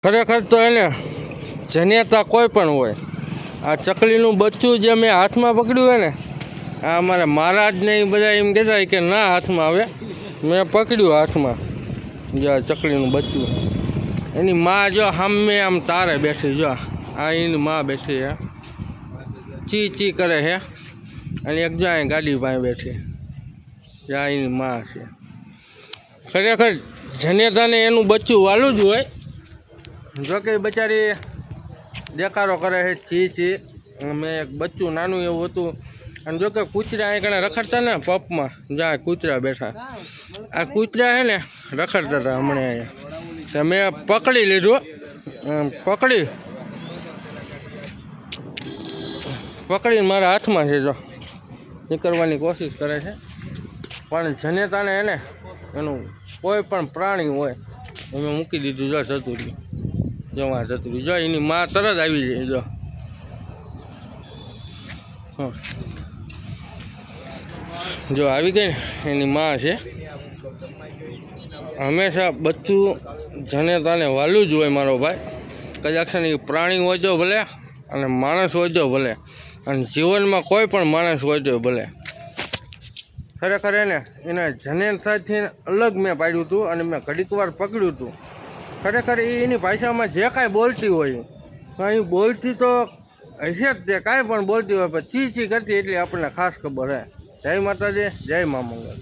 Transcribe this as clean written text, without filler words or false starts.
ખરેખર તો એને જનેતા કોઈ પણ હોય, આ ચકલીનું બચ્ચું જે મેં હાથમાં પકડ્યું હોય ને, આ અમારે મહારાજને એ બધા એમ કહેતા કે ના હાથમાં આવે, મેં પકડ્યું હાથમાં જો આ ચકલીનું બચ્ચું. એની માં જો સામે આમ તારે બેઠી, જો આ એની માં બેઠી હે, ચી ચી કરે છે. અને એક જો અહીં ગાડી પાસે બેઠી, જ્યાં એની માં છે. ખરેખર જનેતાને એનું બચ્ચું વાલું જ હોય. જોકે બચારી દેકારો કરે છે, ચી ચી. મેં એક બચ્ચું નાનું એવું હતું. અને જોકે કૂતરા અહીં કણે રખડતા ને પપમાં, જ્યાં કૂતરા બેઠા, આ કૂતરા છે ને રખડતા હતા હમણાં અહીંયા. તો મેં પકડી લીધું, પકડીને મારા હાથમાં છે. જો નીકળવાની કોશિશ કરે છે, પણ જનેતાને એને એનું કોઈ પણ પ્રાણી હોય અમે મૂકી દીધું. જો જતું રહ્યું, જો આ જતું રહ્યું. જો એની માં તરત આવી જાય. જો જો આવી ગઈ ને એની માં છે. હંમેશા બચ્ચું જનેતાને વાલું જ હોય મારો ભાઈ. કદાચ છે ને એ પ્રાણી હોય તો ભલે, અને માણસ હોય તો ભલે, અને જીવનમાં કોઈ પણ માણસ હોય તો ભલે. ખરેખર એને જનેતાથી અલગ મેં પાડ્યું હતું, અને મેં ઘડીક વાર પકડ્યું હતું. ખરેખર એની ભાષામાં જે કાંઈ બોલતી હોય, અહીં બોલતી તો હશે જ, તે કાંઈ પણ બોલતી હોય, પણ ચી ચી કરતી એટલી આપણને ખાસ ખબર હે. જય માતાજી, જય મા મંગલ.